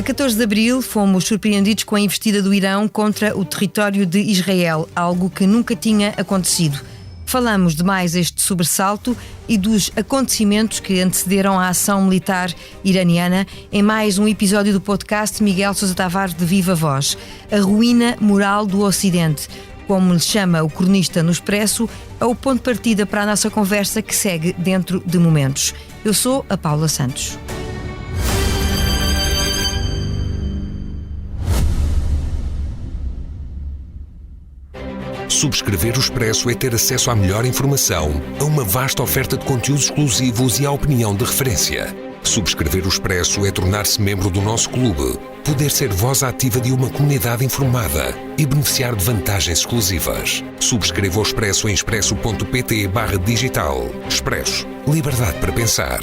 A 14 de abril fomos surpreendidos com a investida do Irão contra o território de Israel, algo que nunca tinha acontecido. Falamos de mais este sobressalto e dos acontecimentos que antecederam a ação militar iraniana em mais um episódio do podcast Miguel Sousa Tavares de Viva Voz. A ruína moral do Ocidente, como lhe chama o cronista no Expresso, é o ponto de partida para a nossa conversa que segue dentro de momentos. Eu sou a Paula Santos. Subscrever o Expresso é ter acesso à melhor informação, a uma vasta oferta de conteúdos exclusivos e à opinião de referência. Subscrever o Expresso é tornar-se membro do nosso clube, poder ser voz ativa de uma comunidade informada e beneficiar de vantagens exclusivas. Subscreva o Expresso em expresso.pt/digital. Expresso. Liberdade para pensar.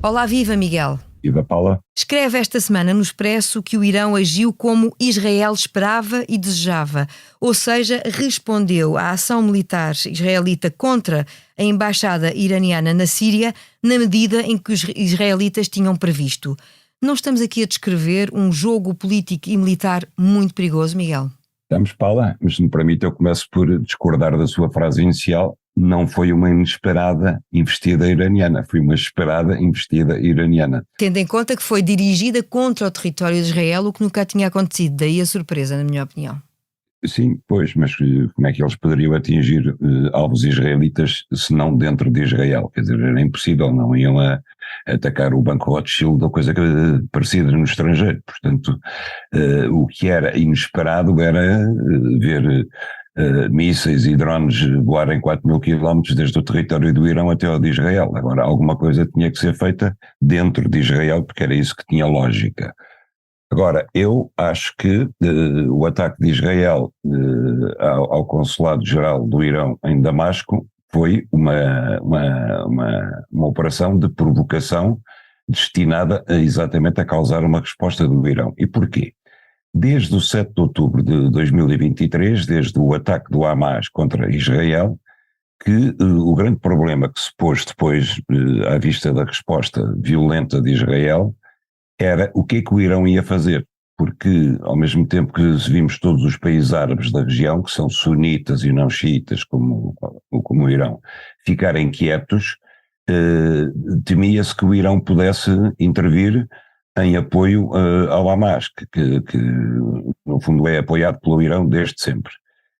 Olá, viva Miguel. Viva Paula. Escreve esta semana no Expresso que o Irão agiu como Israel esperava e desejava, ou seja, respondeu à ação militar israelita contra a embaixada iraniana na Síria na medida em que os israelitas tinham previsto. Não estamos aqui a descrever um jogo político e militar muito perigoso, Miguel? Estamos, Paula, mas se me permite eu começo por discordar da sua frase inicial. Não foi uma inesperada investida iraniana, foi uma esperada investida iraniana. Tendo em conta que foi dirigida contra o território de Israel, o que nunca tinha acontecido, daí a surpresa, na minha opinião. Sim, pois, mas como é que eles poderiam atingir alvos israelitas se não dentro de Israel? Quer dizer, era impossível, não iam atacar o Banco Rothschild ou coisa parecida no estrangeiro. Portanto, o que era inesperado era ver mísseis e drones voarem 4.000 quilómetros desde o território do Irão até ao de Israel. Agora, alguma coisa tinha que ser feita dentro de Israel, porque era isso que tinha lógica. Agora, eu acho que o ataque de Israel ao Consulado-Geral do Irão em Damasco foi uma operação de provocação destinada exatamente a causar uma resposta do Irão. E porquê? Desde o 7 de outubro de 2023, desde o ataque do Hamas contra Israel, que o grande problema que se pôs depois, à vista da resposta violenta de Israel, era o que é que o Irão ia fazer. Porque, ao mesmo tempo que vimos todos os países árabes da região, que são sunitas e não xiitas, como o Irão, ficarem quietos, temia-se que o Irão pudesse intervir em apoio ao Hamas, que no fundo é apoiado pelo Irão desde sempre.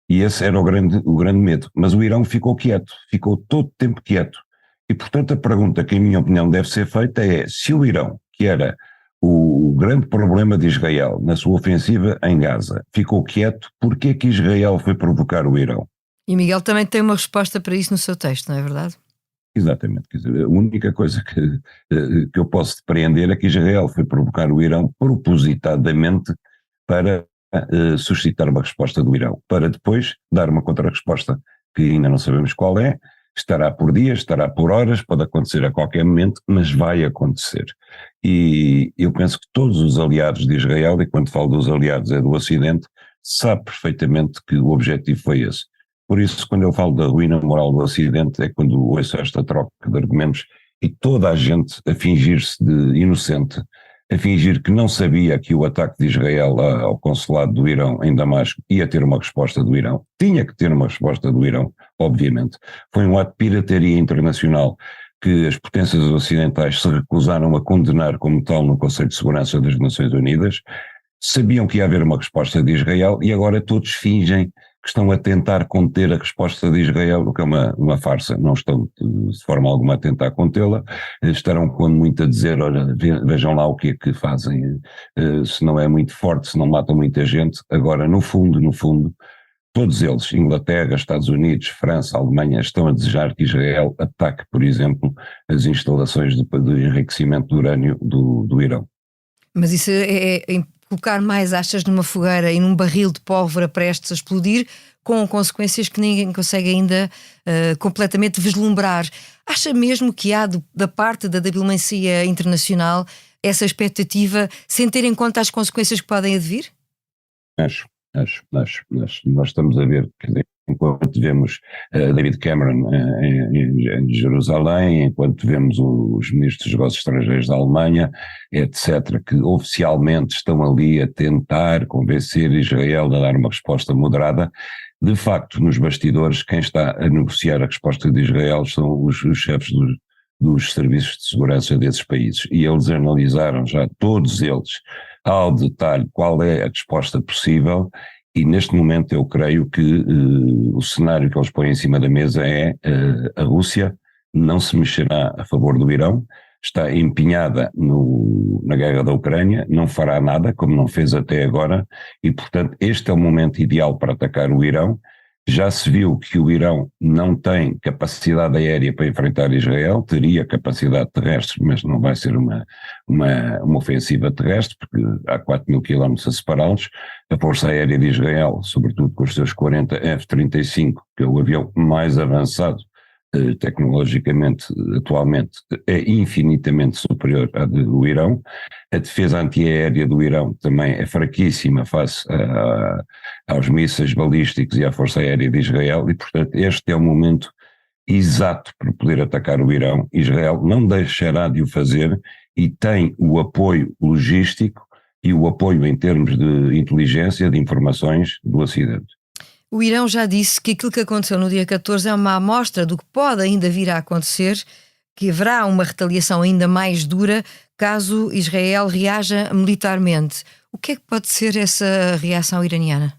E esse era o grande medo. Mas o Irão ficou quieto, ficou todo o tempo quieto. E, portanto, a pergunta que, em minha opinião, deve ser feita é: se o Irão, que era o grande problema de Israel na sua ofensiva em Gaza, ficou quieto, porquê é que Israel foi provocar o Irão? E Miguel também tem uma resposta para isso no seu texto, não é verdade? Exatamente, quer dizer, a única coisa que eu posso depreender é que Israel foi provocar o Irão propositadamente para suscitar uma resposta do Irão, para depois dar uma contra-resposta que ainda não sabemos qual é, estará por dias, estará por horas, pode acontecer a qualquer momento, mas vai acontecer. E eu penso que todos os aliados de Israel, e quando falo dos aliados é do Ocidente, sabe perfeitamente que o objetivo foi esse. Por isso, quando eu falo da ruína moral do Ocidente, é quando ouço esta troca de argumentos e toda a gente a fingir-se de inocente, a fingir que não sabia que o ataque de Israel ao consulado do Irão em Damasco ia ter uma resposta do Irão. Tinha que ter uma resposta do Irão, obviamente. Foi um ato de pirataria internacional que as potências ocidentais se recusaram a condenar como tal no Conselho de Segurança das Nações Unidas. Sabiam que ia haver uma resposta de Israel e agora todos fingem que estão a tentar conter a resposta de Israel, o que é uma farsa. Não estão de forma alguma a tentar contê-la, estarão quando muito a dizer: olha, vejam lá o que é que fazem, se não é muito forte, se não matam muita gente. Agora, no fundo, todos eles, Inglaterra, Estados Unidos, França, Alemanha, estão a desejar que Israel ataque, por exemplo, as instalações de enriquecimento de urânio do Irão. Mas isso é colocar mais achas numa fogueira e num barril de pólvora prestes a explodir, com consequências que ninguém consegue ainda completamente vislumbrar. Acha mesmo que há da parte da diplomacia internacional essa expectativa sem ter em conta as consequências que podem advir? Acho. Nós estamos a ver, quer dizer, enquanto vemos David Cameron em Jerusalém, enquanto vemos os ministros dos negócios estrangeiros da Alemanha, etc., que oficialmente estão ali a tentar convencer Israel a dar uma resposta moderada. De facto, nos bastidores, quem está a negociar a resposta de Israel são os chefes dos serviços de segurança desses países, e eles analisaram já, todos eles, ao detalhe, qual é a resposta possível. E neste momento eu creio que o cenário que eles põem em cima da mesa é a Rússia não se mexerá a favor do Irão, está empenhada na guerra da Ucrânia, não fará nada, como não fez até agora, e portanto este é o momento ideal para atacar o Irão. Já se viu que o Irão não tem capacidade aérea para enfrentar Israel, teria capacidade terrestre, mas não vai ser uma ofensiva terrestre, porque há 4.000 quilómetros a separá-los. A Força Aérea de Israel, sobretudo com os seus 40 F-35, que é o avião mais avançado tecnologicamente, atualmente, é infinitamente superior à do Irão. A defesa antiaérea do Irão também é fraquíssima face aos mísseis balísticos e à Força Aérea de Israel, e portanto este é o momento exato para poder atacar o Irão. Israel não deixará de o fazer e tem o apoio logístico e o apoio em termos de inteligência, de informações do Ocidente. O Irão já disse que aquilo que aconteceu no dia 14 é uma amostra do que pode ainda vir a acontecer, que haverá uma retaliação ainda mais dura caso Israel reaja militarmente. O que é que pode ser essa reação iraniana?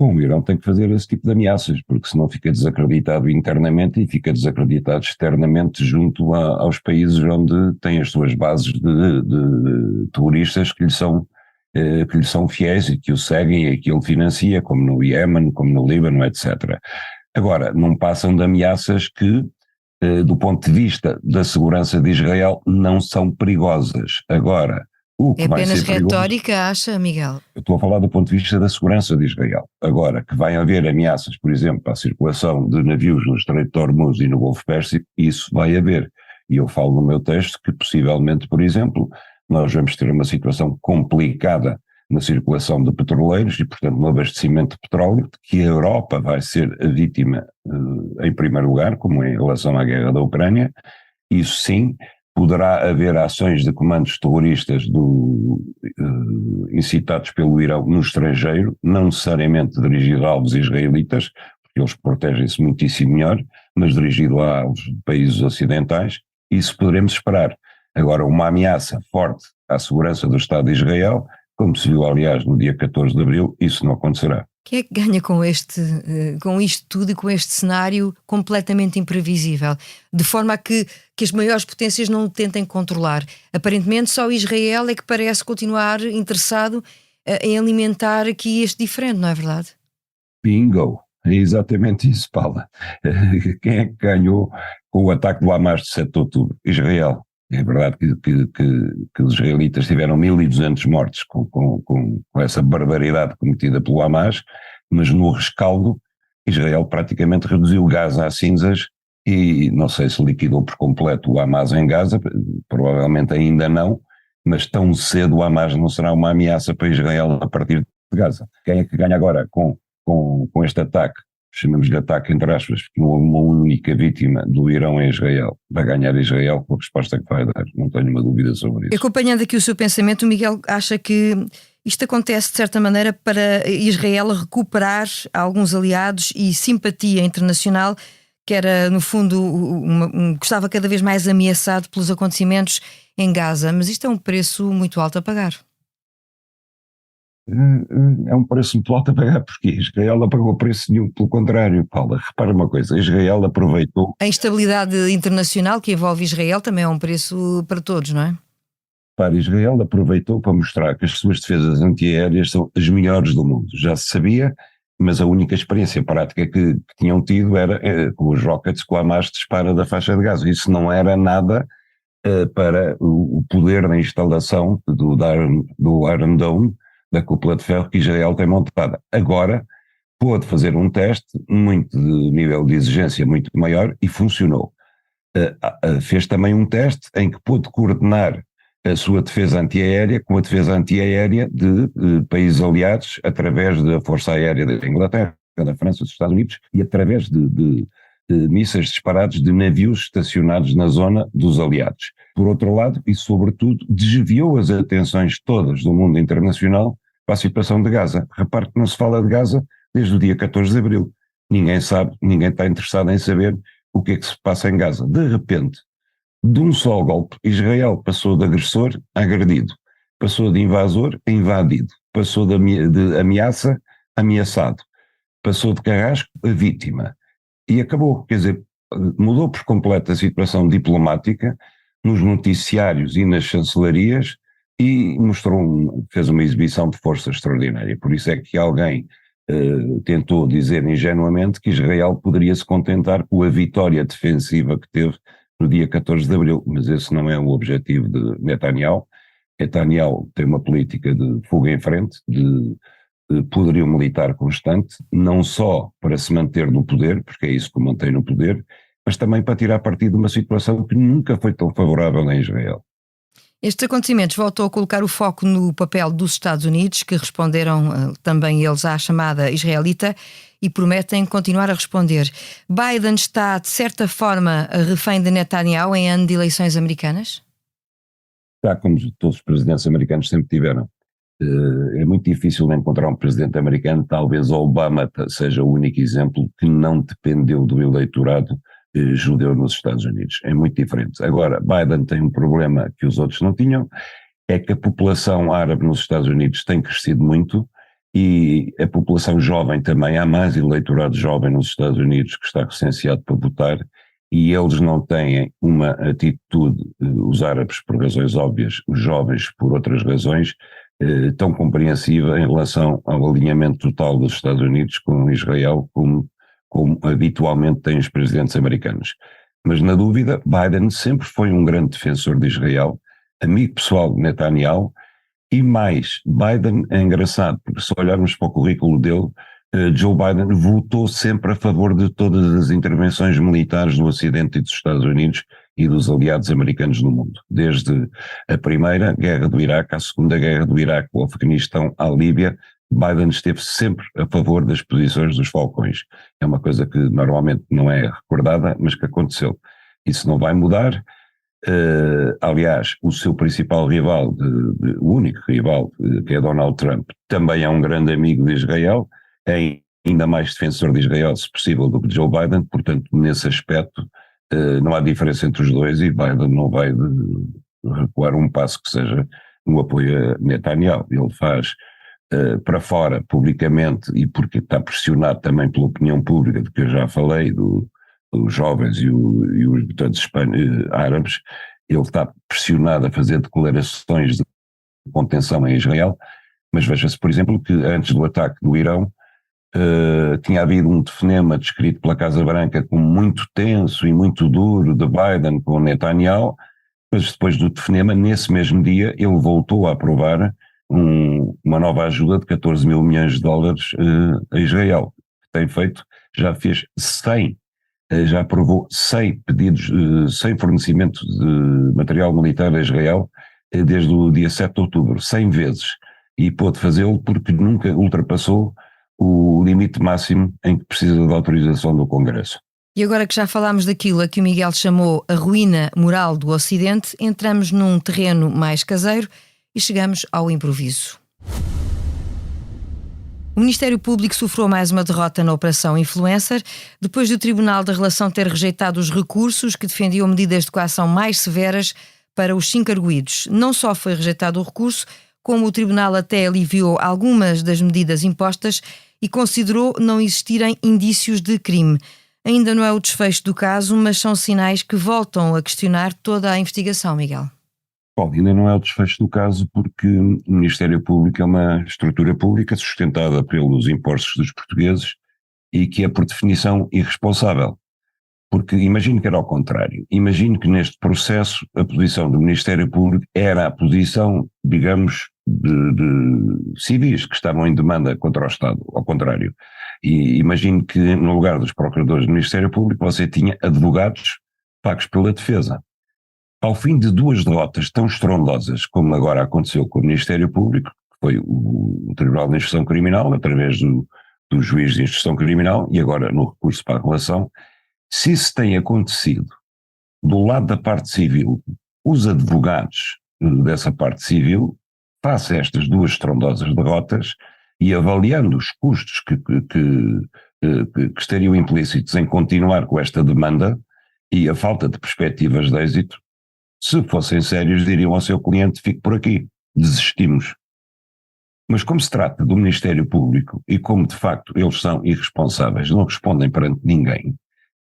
Bom, o Irão tem que fazer esse tipo de ameaças, porque senão fica desacreditado internamente e fica desacreditado externamente junto aos países onde tem as suas bases de terroristas que lhe são fiéis e que o seguem e que ele financia, como no Iémen, como no Líbano, etc. Agora, não passam de ameaças que, do ponto de vista da segurança de Israel, não são perigosas. Agora, o que é vai apenas ser perigoso, retórica, acha, Miguel? eu estou a falar do ponto de vista da segurança de Israel. Agora, que vai haver ameaças, por exemplo, à circulação de navios no Estreito de Hormuz e no Golfo Pérsico, isso vai haver. E eu falo no meu texto que, possivelmente, por exemplo, nós vamos ter uma situação complicada na circulação de petroleiros e, portanto, no abastecimento de petróleo, que a Europa vai ser a vítima em primeiro lugar, como em relação à guerra da Ucrânia. Isso sim, poderá haver ações de comandos terroristas incitados pelo Irão no estrangeiro, não necessariamente dirigido a alvos israelitas, porque eles protegem-se muitíssimo melhor, mas dirigido aos países ocidentais. Isso poderemos esperar. Agora, uma ameaça forte à segurança do Estado de Israel, como se viu, aliás, no dia 14 de abril, isso não acontecerá. Quem é que ganha com isto tudo e com este cenário completamente imprevisível? De forma a que as maiores potências não o tentem controlar. Aparentemente, só Israel é que parece continuar interessado em alimentar aqui este diferente, não é verdade? Bingo! É exatamente isso, Paula. Quem é que ganhou com o ataque do Hamas de 7 de outubro? Israel. É verdade que os israelitas tiveram 1.200 mortes com essa barbaridade cometida pelo Hamas, mas no rescaldo Israel praticamente reduziu Gaza a cinzas e não sei se liquidou por completo o Hamas em Gaza, provavelmente ainda não, mas tão cedo o Hamas não será uma ameaça para Israel a partir de Gaza. Quem é que ganha agora com este ataque? Chamamos-lhe ataque entre aspas, porque não houve uma única vítima do Irão em Israel. Vai ganhar Israel com a resposta que vai dar, não tenho uma dúvida sobre isso. Acompanhando aqui o seu pensamento, o Miguel acha que isto acontece de certa maneira para Israel recuperar alguns aliados e simpatia internacional, que era no fundo, que estava cada vez mais ameaçado pelos acontecimentos em Gaza, mas isto é um preço muito alto a pagar. É um preço muito alto a pagar, porque Israel não pagou preço nenhum, pelo contrário, Paula, repara uma coisa, Israel aproveitou... A instabilidade internacional que envolve Israel também é um preço para todos, não é? Para Israel aproveitou para mostrar que as suas defesas antiaéreas são as melhores do mundo, já se sabia, mas a única experiência prática que tinham tido era com os rockets que o Hamas dispara da faixa de Gaza, isso não era nada para o poder da instalação do Iron Dome, da cúpula de ferro que Israel tem montada. Agora pôde fazer um teste muito de nível de exigência muito maior e funcionou. Fez também um teste em que pôde coordenar a sua defesa antiaérea com a defesa antiaérea de países aliados através da Força Aérea da Inglaterra, da França, dos Estados Unidos, e através de mísseis disparados de navios estacionados na zona dos aliados. Por outro lado, e sobretudo, desviou as atenções todas do mundo internacional para a situação de Gaza. Repare que não se fala de Gaza desde o dia 14 de abril. Ninguém sabe, ninguém está interessado em saber o que é que se passa em Gaza. De repente, de um só golpe, Israel passou de agressor a agredido, passou de invasor a invadido, passou de ameaça a ameaçado, passou de carrasco a vítima. E acabou, quer dizer, mudou por completo a situação diplomática nos noticiários e nas chancelarias e fez uma exibição de força extraordinária. Por isso é que alguém tentou dizer ingenuamente que Israel poderia se contentar com a vitória defensiva que teve no dia 14 de abril, mas esse não é o objetivo de Netanyahu. Netanyahu tem uma política de fuga em frente, de poderio militar constante, não só para se manter no poder, porque é isso que o mantém no poder, mas também para tirar partido de uma situação que nunca foi tão favorável em Israel. Estes acontecimentos voltam a colocar o foco no papel dos Estados Unidos, que responderam também eles à chamada israelita e prometem continuar a responder. Biden está, de certa forma, refém de Netanyahu em ano de eleições americanas? Está, como todos os presidentes americanos sempre tiveram. É muito difícil encontrar um presidente americano, talvez Obama seja o único exemplo que não dependeu do eleitorado judeu nos Estados Unidos. É muito diferente. Agora, Biden tem um problema que os outros não tinham, é que a população árabe nos Estados Unidos tem crescido muito e a população jovem também, há mais eleitorado jovem nos Estados Unidos que está recenseado para votar e eles não têm uma atitude, os árabes por razões óbvias, os jovens por outras razões, tão compreensiva em relação ao alinhamento total dos Estados Unidos com Israel como habitualmente têm os presidentes americanos. Mas na dúvida, Biden sempre foi um grande defensor de Israel, amigo pessoal de Netanyahu, e mais, Biden é engraçado, porque se olharmos para o currículo dele, Joe Biden votou sempre a favor de todas as intervenções militares do Ocidente e dos Estados Unidos e dos aliados americanos no mundo, desde a primeira guerra do Iraque, à segunda guerra do Iraque, ao Afeganistão, à Líbia. Biden esteve sempre a favor das posições dos Falcões. É uma coisa que normalmente não é recordada, mas que aconteceu. Isso não vai mudar. Aliás, o seu principal rival, o único rival, que é Donald Trump, também é um grande amigo de Israel, é ainda mais defensor de Israel, se possível, do que Joe Biden. Portanto, nesse aspecto, não há diferença entre os dois e Biden não vai recuar um passo que seja no apoio a Netanyahu. Ele faz para fora, publicamente, e porque está pressionado também pela opinião pública, de que eu já falei, dos jovens e os votantes árabes, ele está pressionado a fazer declarações de contenção em Israel, mas veja-se, por exemplo, que antes do ataque do Irão, tinha havido um telefonema descrito pela Casa Branca como muito tenso e muito duro de Biden com Netanyahu, mas depois do telefonema, nesse mesmo dia, ele voltou a aprovar uma nova ajuda de 14 mil milhões de dólares a Israel, que tem feito, já fez 100, já aprovou 100 pedidos, 100 fornecimentos de material militar a Israel desde o dia 7 de outubro, 100 vezes, e pôde fazê-lo porque nunca ultrapassou o limite máximo em que precisa da autorização do Congresso. E agora que já falámos daquilo a que o Miguel chamou a ruína moral do Ocidente, entramos num terreno mais caseiro e chegamos ao improviso. O Ministério Público sofreu mais uma derrota na Operação Influencer, depois do Tribunal da Relação ter rejeitado os recursos que defendiam medidas de coação mais severas para os 5 arguidos. Não só foi rejeitado o recurso, como o Tribunal até aliviou algumas das medidas impostas e considerou não existirem indícios de crime. Ainda não é o desfecho do caso, mas são sinais que voltam a questionar toda a investigação, Miguel. Bom, ainda não é o desfecho do caso porque o Ministério Público é uma estrutura pública sustentada pelos impostos dos portugueses e que é, por definição, irresponsável. Porque imagino que era ao contrário. Imagino que neste processo a posição do Ministério Público era a posição, digamos, de civis que estavam em demanda contra o Estado, ao contrário. E imagino que no lugar dos procuradores do Ministério Público você tinha advogados pagos pela defesa. Ao fim de 2 derrotas tão estrondosas como agora aconteceu com o Ministério Público, que foi o Tribunal de Instrução Criminal, através do do juiz de instrução criminal e agora no recurso para a relação, se isso tem acontecido do lado da parte civil, os advogados dessa parte civil, face a estas duas estrondosas derrotas e avaliando os custos que estariam implícitos em continuar com esta demanda e a falta de perspectivas de êxito, se fossem sérios diriam ao seu cliente: fique por aqui, desistimos. Mas como se trata do Ministério Público e como de facto eles são irresponsáveis, não respondem perante ninguém,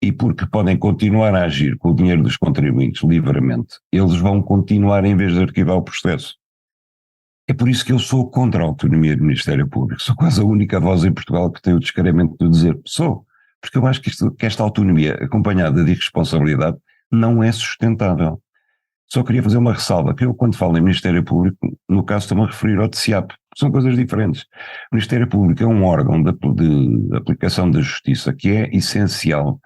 e porque podem continuar a agir com o dinheiro dos contribuintes livremente, eles vão continuar em vez de arquivar o processo. É por isso que eu sou contra a autonomia do Ministério Público. Sou quase a única voz em Portugal que tem o descaramento de dizer sou, porque eu acho que esta autonomia acompanhada de irresponsabilidade não é sustentável. Só queria fazer uma ressalva, que eu quando falo em Ministério Público, no caso estou-me a referir ao TSIAP, são coisas diferentes. O Ministério Público é um órgão de aplicação da justiça que é essencial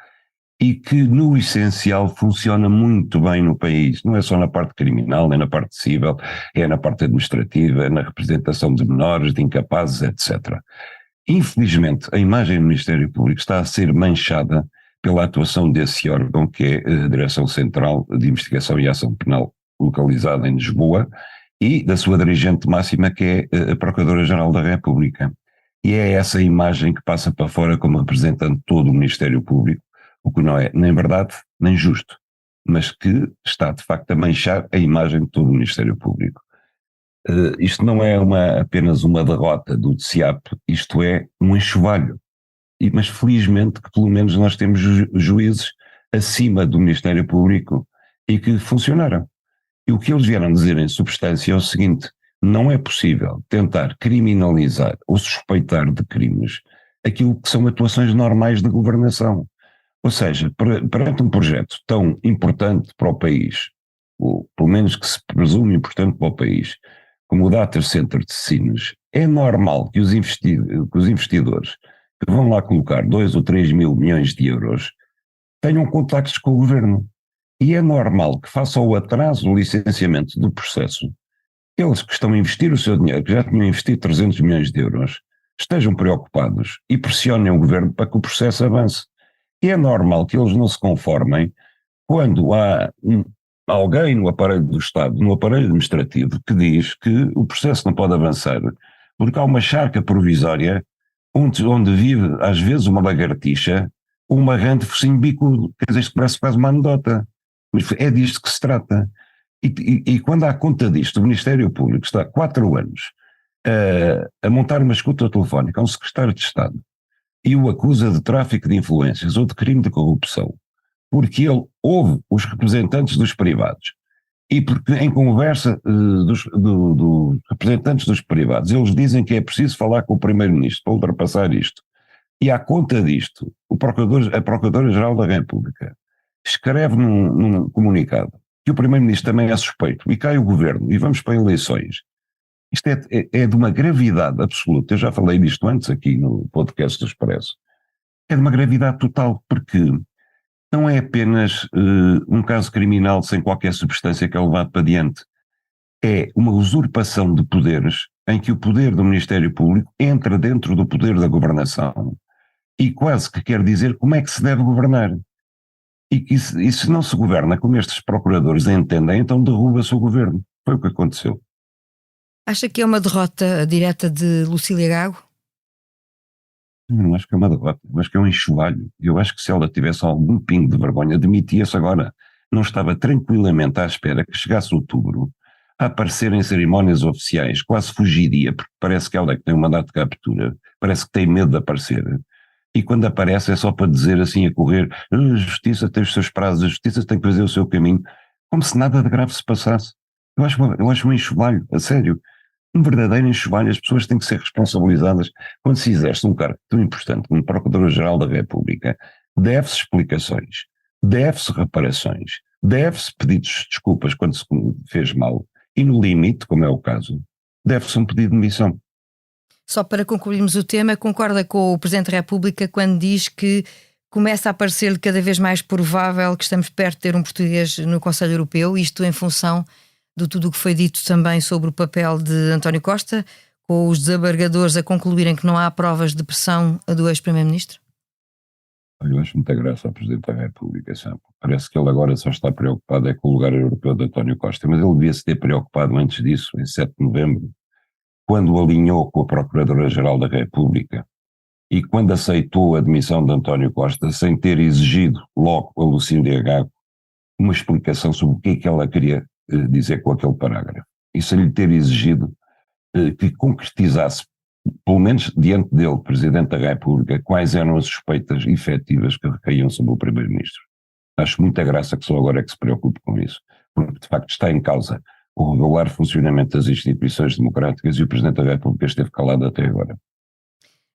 e que no essencial funciona muito bem no país, não é só na parte criminal, nem na parte civil, é na parte administrativa, é na representação de menores, de incapazes, etc. Infelizmente, a imagem do Ministério Público está a ser manchada pela atuação desse órgão, que é a Direção Central de Investigação e Ação Penal, localizada em Lisboa, e da sua dirigente máxima, que é a Procuradora-Geral da República. E é essa imagem que passa para fora como representante de todo o Ministério Público, o que não é nem verdade nem justo, mas que está de facto a manchar a imagem de todo o Ministério Público. Isto não é apenas uma derrota do TSIAP, isto é um enxovalho. Mas felizmente que pelo menos nós temos juízes acima do Ministério Público e que funcionaram. E o que eles vieram dizer em substância é o seguinte: não é possível tentar criminalizar ou suspeitar de crimes aquilo que são atuações normais de governação. Ou seja, perante um projeto tão importante para o país, ou pelo menos que se presume importante para o país, como o Data Center de Sines, é normal que os investidores que vão lá colocar 2 ou 3 mil milhões de euros tenham contactos com o governo. E é normal que, face ao atraso do licenciamento do processo, eles que estão a investir o seu dinheiro, que já tinham investido 300 milhões de euros, estejam preocupados e pressionem o governo para que o processo avance. E é normal que eles não se conformem quando há alguém no aparelho do Estado, no aparelho administrativo, que diz que o processo não pode avançar porque há uma charca provisória onde vive às vezes uma lagartixa ou uma rã de focinho bicudo. Quer dizer, isto parece quase uma anedota, mas é disto que se trata. E quando há conta disto, o Ministério Público está há 4 anos a montar uma escuta telefónica a um secretário de Estado e o acusa de tráfico de influências ou de crime de corrupção, porque ele ouve os representantes dos privados e porque em conversa dos representantes dos privados eles dizem que é preciso falar com o Primeiro-Ministro para ultrapassar isto. E à conta disto, a Procuradora-Geral da República escreve num comunicado que o Primeiro-Ministro também é suspeito e cai o governo e vamos para eleições. Isto é de uma gravidade absoluta. Eu já falei disto antes aqui no podcast do Expresso. É de uma gravidade total, porque não é apenas um caso criminal sem qualquer substância que é levado para diante. É uma usurpação de poderes em que o poder do Ministério Público entra dentro do poder da governação e quase que quer dizer como é que se deve governar. E se não se governa como estes procuradores entendem, então derruba-se o governo. Foi o que aconteceu. Acha que é uma derrota direta de Lucília Gago? Não acho que é uma derrota, acho que é um enxovalho. Eu acho que se ela tivesse algum pingo de vergonha, demitia-se agora. Não estava tranquilamente à espera que chegasse outubro a aparecer em cerimónias oficiais, quase fugidia, porque parece que ela é que tem um mandato de captura, parece que tem medo de aparecer. E quando aparece é só para dizer assim a correr: a justiça tem os seus prazos, a justiça tem que fazer o seu caminho, como se nada de grave se passasse. Eu acho um enxovalho, a sério. Um verdadeiro enxovalho. As pessoas têm que ser responsabilizadas quando se exerce um cargo tão importante como Procurador-Geral da República. Deve-se explicações, deve-se reparações, deve-se pedidos de desculpas quando se fez mal e no limite, como é o caso, deve-se um pedido de demissão. Só para concluirmos o tema, concorda com o Presidente da República quando diz que começa a parecer-lhe cada vez mais provável que estamos perto de ter um português no Conselho Europeu, isto em função de tudo o que foi dito também sobre o papel de António Costa, com os desembargadores a concluírem que não há provas de pressão do ex-primeiro-ministro? Eu acho muita graça ao Presidente da República, sabe? Parece que ele agora só está preocupado com o lugar europeu de António Costa, mas ele devia-se ter preocupado antes disso, em 7 de novembro, quando alinhou com a Procuradora-Geral da República e quando aceitou a demissão de António Costa, sem ter exigido logo a Lucíndia Gago uma explicação sobre o que é que ela queria dizer com aquele parágrafo. E sem lhe ter exigido que concretizasse, pelo menos diante dele, Presidente da República, quais eram as suspeitas efetivas que recaíam sobre o Primeiro-Ministro. Acho muita graça que só agora é que se preocupe com isso, porque de facto está em causa o regular funcionamento das instituições democráticas e o Presidente da República esteve calado até agora.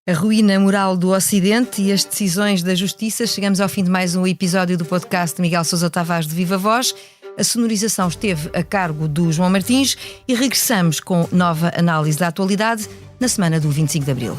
A ruína moral do Ocidente e as decisões da Justiça. Chegamos ao fim de mais um episódio do podcast de Miguel Sousa Tavares de Viva Voz. A sonorização esteve a cargo do João Martins e regressamos com nova análise da atualidade na semana do 25 de Abril.